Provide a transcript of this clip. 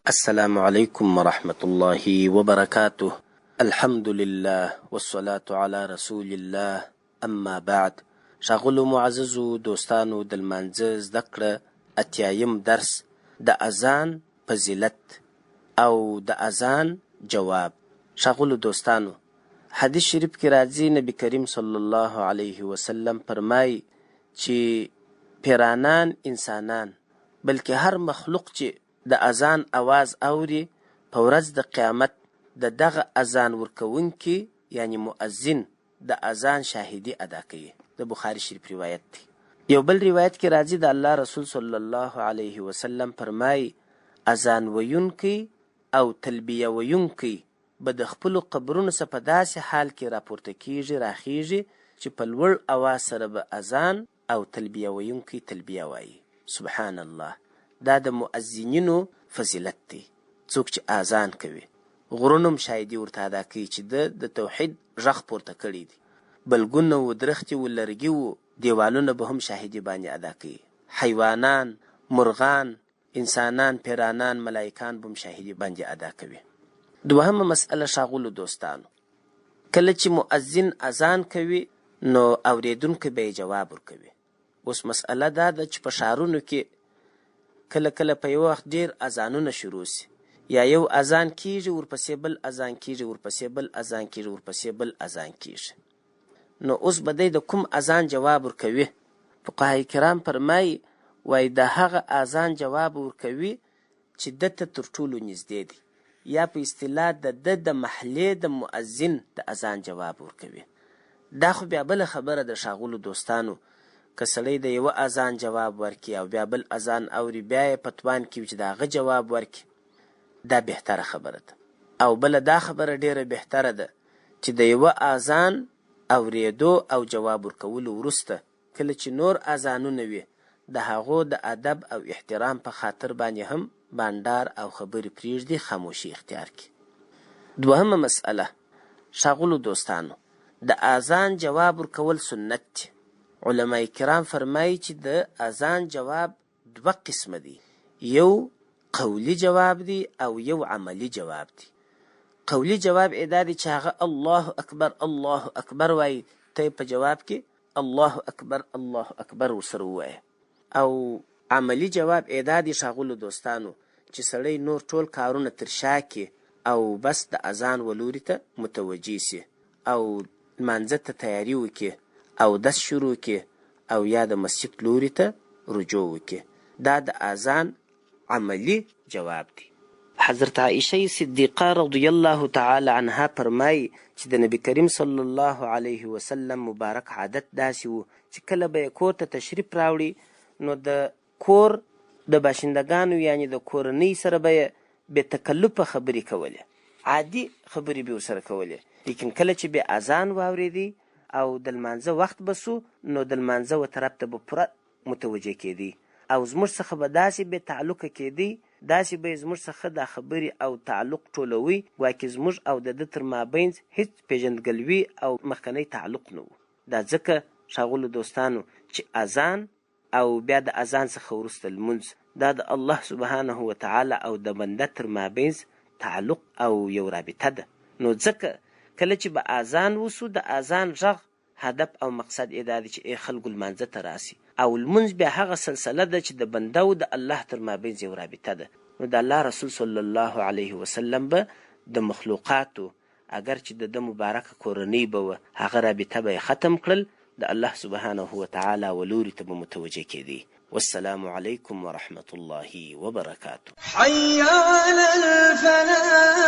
السلام علیکم ورحمة الله وبرکاته. الحمد لله والصلاة على رسول الله، اما بعد. ښاغلو معززو دوستانو، د لمانځه زده کړه اتیایم درس د اذان فضیلت او د اذان جواب. ښاغلو دوستانو، حدیث شریف کې راځي نبی کریم صلی الله علیه وسلم فرمایي چې پیرانان انسانان بلکې هر مخلوق چې د اذان आवाज اوري په ورځ د قیامت د دغه اذان ورکوونکي یعنی مؤذن د اذان شاهدي ادا کوي. د بخاري شریف روایت دی. یو بل روایت کې راځي د الله رسول صلی الله علیه وسلم فرمایي اذان ویونکی او تلبیه ویونکی به د خپلو قبرونو څخه په داسې حال کې راپورته کیږي راخیږي چې په لوړ اواز سره به اذان او تلبیه ویونکی تلبیه وایي. سبحان الله. دا د مؤذنینو فضیلت دی. څوک چې اذان کوي غرونه هم شاهدي ورته ادا کوي چې د توحید غږ پورته کړی دی. بلګونه و درختې و لرګي و دیوالونه به هم شاهدي باندې ادا کوي. حیوانان، مرغان، انسانان، پیرانان، ملائکان به هم شاهدي باندې ادا کوي. دوهمه مسئله ښاغلو دوستانو، کله چې مؤذن اذان کوي نو اوریدونکی به یې جواب ورکوي. اوس مسئله دا ده چې په ښارونو کې کله کله په یو وخت ډیر اذانونه شروع سي، یا یو اذان کیږي ورپسې بل اذان کیږي ورپسې بل اذان کیږي ورپسې بل اذان کیږي، نو اوس به دی د کوم اذان جواب ورکوي؟ فقهای کرام فرمایي وایي د هغه اذان جواب ورکوي چې دته تر ټولو نږدې دی، یا په اصطلاح د محلې د مؤذن د اذان جواب ورکوي. دا خو بیا بله خبره د ښاغلو دوستانو، که سړی د یوه اذان جواب ورکړي او بیا بل اذان اوري بیا یې په توان کې وي چې د هغه جواب ورکړي، دا بهتره خبره ده. او بله دا خبره ډیره بهتره ده چې د یوه اذان اورېدو او جواب ورکولو وروسته کله چې نور اذانونه وي د هغو د ادب او احترام په خاطر باندې هم بانډار او خبرې پرېږدي، خاموشي اختیار کړي. دوهمه مسئله ښاغلو دوستانو، د اذان جواب ورکول سنت دی. علماء کرام فرمایي چې د اذان جواب دوه قسمه دی، یو قولی جواب دی او یو عملی جواب دی. قولی جواب ادا دی چې هغه الله اکبر الله اکبر وایي، ته په جواب کې الله اکبر الله اکبر ورسره ووایه. او عملی جواب ادا دی ښاغلو دوستانو چې سړی نور ټول کارونه تر شا کړي او بس د اذان ولوري ته متوجه سي او لمانځه ته تیاري وکړي او دس شروع کې او یا د مسجد لوري ته رجوع وکړي. دا د اذان عملی جواب دی. حضرت عائشه صدیقه رضی الله تعالی عنها فرمایي چې د نبی کریم صلی الله علیه وسلم مبارک عادت داسې و چې کله به یې کور ته تشریف راوړي نو د کور د باشندگانو یعنی د کورنۍ سره به یې بې تکلفه خبرې کولې، عادي خبرې به ورسره کولې. لیکن کله چې به اذان واورېدی او د لمانځه وخت به سو نو د لمانځه و طرف ته به پوره متوجه کېدی او زموږ څخه به داسې بې تعلقه کېدی، داسې به یې زموږ څخه دا خبرې او تعلق ټولوي ګواکې زموږ او د ده تر مابین هېڅ پېژندګلوي او مخکنی تعلق نه و. دا ځکه ښاغلو دوستانو چې اذان او بیا د اذان څخه وروسته لمونځ دا د الله سبحانه وتعالی او د بنده تر مابین تعلق او یو رابطه ده. نو ځکه کله چې به اذان وسو د اذان غږ هدف او مقصد یې دا دی چې ای خلکو لمانځه ته راسي، او لمونځ بیا هغه سلسله ده چې د بنده او د الله تر مابین یو رابطه ده. نو د الله رسول صلی الله علیه وسلم به د مخلوقاتو اگر چې د ده مبارکه کورنۍ به وه هغه رابطه به یې ختم کړل، د الله سبحانه وتعالی ولوري ته به متوجه کېدی. والسلام علیکم ورحمة الله وبرکاته. حي على الفلاح.